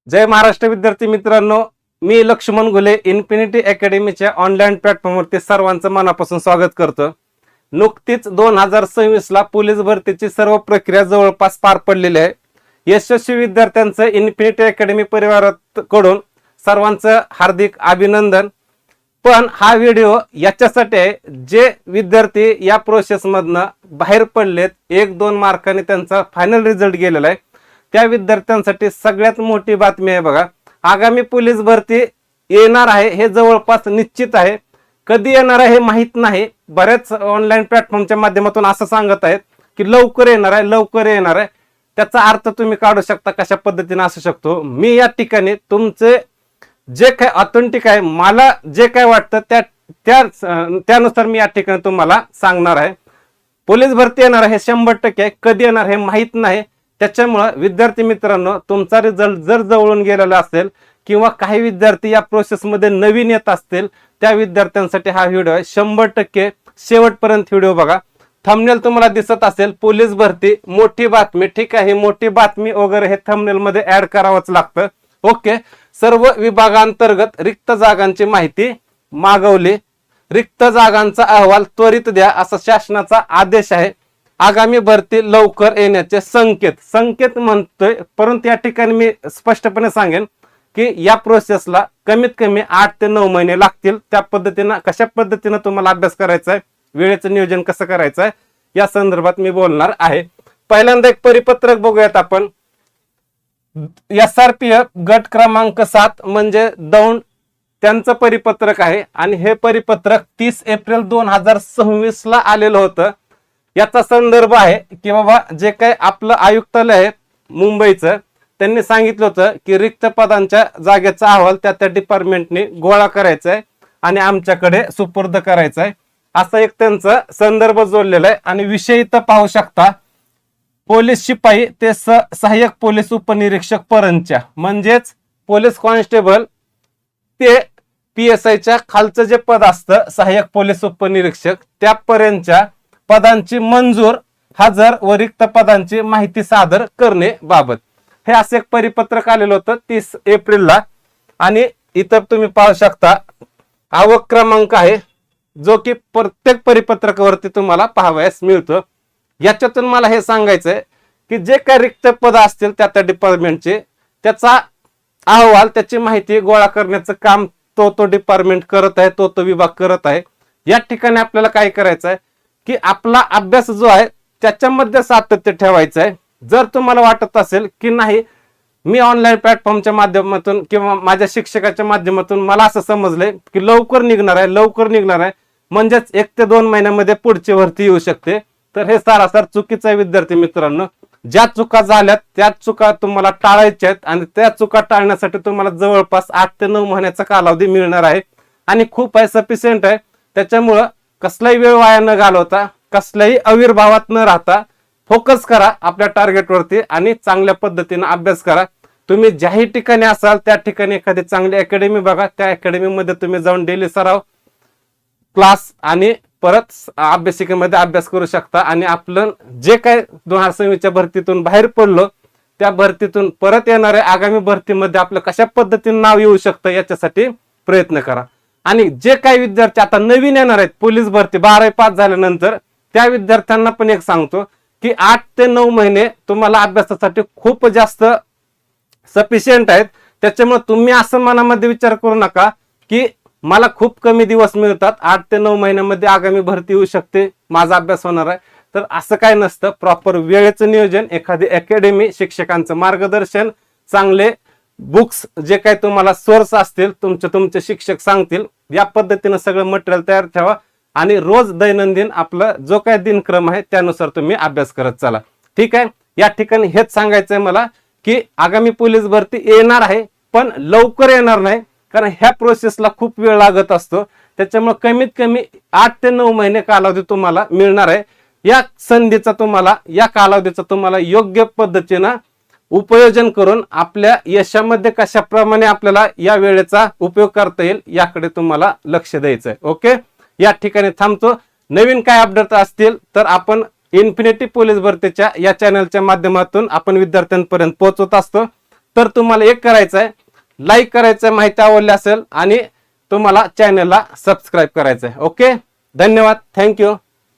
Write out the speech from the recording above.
जय महाराष्ट्र विद्यार्थी मित्रांनो, मी Laxman Ghule infinity अकॅडमीच्या online प्लॅटफॉर्मवरती सर्वांचं मनापासून स्वागत करतो। नुकतीच 2026 ला पोलीस भरतीची सर्व प्रक्रिया जवळपास पार पडलेली आहे। यशस्वी विद्यार्थ्यांचं इन्फिनिटी अकॅडमी परिवाराकडून सर्वांचं हार्दिक अभिनंदन। पण हा व्हिडिओ याच्यासाठी आहे जे विद्यार्थी या प्रोसेस मधनं बाहेर पडलेत, 1-2 मार्काने त्यांचा फायनल रिझल्ट गेलेला आहे, त्या विद्यार्थ्यांसाठी सगळ्यात मोठी बातमी आहे बघा। आगामी पोलीस भरती येणार आहे हे जवळपास निश्चित आहे। कधी येणार आहे हे माहित नाही। बरेच ऑनलाईन प्लॅटफॉर्मच्या माध्यमातून असं सांगत आहेत की लवकर येणार आहे, लवकर येणार आहे। त्याचा अर्थ तुम्ही काढू शकता कशा पद्धतीने असू शकतो। मी या ठिकाणी तुमचे जे काय ऑथेंटिक आहे, मला जे काय वाटतं त्यानुसार मी या ठिकाणी तुम्हाला सांगणार आहे। पोलीस भरती येणार आहे 100% आहे, कधी येणार हे माहित नाही। त्याच्यामुळे विद्यार्थी मित्रांनो, तुमचा रिझल्ट जर जवळून गेलेला असेल किंवा काही विद्यार्थी या प्रोसेस मध्ये नवीन येत असतील, त्या विद्यार्थ्यांसाठी हा व्हिडिओ आहे। 100% शेवटपर्यंत व्हिडिओ बघा। थंबनेल तुम्हाला दिसत असेल पोलीस भरती मोठी बातमी, ठीक आहे। मोठी बातमी वगैरे हे थंबनेल मध्ये ऍड करावंच लागतं। ओके, सर्व विभागांतर्गत रिक्त जागांची माहिती मागवली, रिक्त जागांचा अहवाल त्वरित द्या असा शासनाचा आदेश आहे। आगामी भरती लवकर येण्याचे संकेत म्हणतोय, परंतु या ठिकाणी मी स्पष्टपणे सांगेन की या प्रोसेसला कमीत कमी 8 ते 9 महिने लागतील। त्या पद्धतीने कशा पद्धतीने तुम्हाला अभ्यास करायचा आहे, वेळेचं नियोजन कसं करायचं आहे या संदर्भात मी बोलणार आहे। पहिल्यांदा एक परिपत्रक बघूयात आपण। SRPF गट क्रमांक 7 म्हणजे दौंड, त्यांचं परिपत्रक आहे आणि हे परिपत्रक 30 एप्रिल 2026 ला आलेलं होतं। याचा संदर्भ आहे की बाबा जे काही आपलं आयुक्तालय आहे मुंबईचं, त्यांनी सांगितलं होतं की रिक्त पदांच्या जागेचा अहवाल त्या डिपार्टमेंटने गोळा करायचा आहे आणि आमच्याकडे सुपूर्द करायचा आहे, असं एक त्यांचा संदर्भ जोडलेला आहे। आणि विषय इथं पाहू शकता, पोलीस शिपाई ते सहाय्यक पोलीस उपनिरीक्षक पर्यंतच्या, म्हणजेच पोलीस कॉन्स्टेबल ते PSI च्या खालचं जे पद असतं सहाय्यक पोलीस उपनिरीक्षक, त्यापर्यंतच्या पदांची मंजूर, हजर व रिक्त पदांची माहिती सादर करणे बाबत हे असे एक परिपत्रक आलेलं होतं 30 एप्रिलला। आणि इतर तुम्ही पाहू शकता आवक क्रमांक आहे जो की प्रत्येक परिपत्रकावरती तुम्हाला पाहावयास मिळतो। याच्यातून मला हे सांगायचंय की जे काही रिक्त पद असतील त्या डिपार्टमेंटचे, त्याचा अहवाल, त्याची माहिती गोळा करण्याचं काम तो डिपार्टमेंट करत आहे, तो विभाग करत आहे। या ठिकाणी आपल्याला काय करायचं आहे की आपला अभ्यास जो आहे त्याच्यामध्ये सातत्य ठेवायचं आहे। जर तुम्हाला वाटत असेल की नाही, मी ऑनलाईन प्लॅटफॉर्मच्या माध्यमातून किंवा माझ्या शिक्षकाच्या माध्यमातून मला असं समजलंय की लवकर निघणार आहे, म्हणजेच 1 ते 2 महिन्यामध्ये पुढची भरती येऊ शकते, तर हे सरासर चुकीचं आहे विद्यार्थी मित्रांनो। ज्या चुका झाल्यात त्या चुका तुम्हाला टाळायच्या आहेत आणि त्या चुका टाळण्यासाठी तुम्हाला जवळपास 8 ते 9 महिन्याचा कालावधी मिळणार आहे आणि खूप आहे, सफिशियंट आहे। त्याच्यामुळं कसलाही वेळ वाया न घालवता, कसल्याही अविर्भावात न राहता फोकस करा आपल्या टार्गेटवरती आणि चांगल्या पद्धतीने अभ्यास करा। तुम्ही ज्याही ठिकाणी असाल त्या ठिकाणी एखादी चांगली अकॅडमी बघा, त्या अकॅडमीमध्ये तुम्ही जाऊन डेली सराव, क्लास आणि परत अभ्यासिकेमध्ये अभ्यास करू शकता आणि आपलं जे काय 2026च्या भरतीतून बाहेर पडलो त्या भरतीतून परत येणाऱ्या आगामी भरतीमध्ये आपलं कशा पद्धतीने नाव येऊ शकतं याच्यासाठी प्रयत्न करा। आणि जे काही विद्यार्थी आता नवीन येणार आहेत पोलीस भरती 12वी पास झाल्यानंतर, त्या विद्यार्थ्यांना पण एक सांगतो की 8 ते 9 महिने तुम्हाला अभ्यासासाठी खूप जास्त सफिशियंट आहेत। त्याच्यामुळे तुम्ही असं मनामध्ये विचार करू नका की मला खूप कमी दिवस मिळतात, 8 ते 9 महिन्यामध्ये आगामी भरती येऊ शकते, माझा अभ्यास होणार आहे, तर असं काय नसतं। प्रॉपर वेळेचं नियोजन, एखादी अकॅडमी, शिक्षकांचं मार्गदर्शन, चांगले बुक्स, जे काही तुम्हाला सोर्स असतील तुमचे शिक्षक सांगतील, या पद्धतीने सगळं मटेरियल तयार ठेवा आणि रोज दैनंदिन आपला जो काही दिनक्रम आहे त्यानुसार तुम्ही अभ्यास करत चला, ठीक आहे। या ठिकाणी हेच सांगायचंय मला की आगामी पोलीस भरती येणार आहे पण लवकर येणार नाही, कारण ह्या प्रोसेसला खूप वेळ लागत असतो। त्याच्यामुळे कमीत कमी 8 ते 9 महिने कालावधी तुम्हाला मिळणार आहे। या संधीचा तुम्हाला, या कालावधीचा तुम्हाला योग्य पद्धतीनं उपयोजन करून आपल्या यशामध्ये कशाप्रमाणे आपल्याला या वेळेचा उपयोग करता येईल याकडे तुम्हाला लक्ष द्यायचं आहे। ओके, या ठिकाणी थांबतो। नवीन काय अपडेट असतील तर आपण इन्फिनिटी पोलीस भरतीच्या या चॅनलच्या माध्यमातून आपण विद्यार्थ्यांपर्यंत पोहोचवत असतो। तर तुम्हाला एक करायचं आहे, लाईक करायचं, माहिती आवडली असेल, आणि तुम्हाला चॅनलला सबस्क्राईब करायचं आहे. ओके, धन्यवाद, थँक्यू.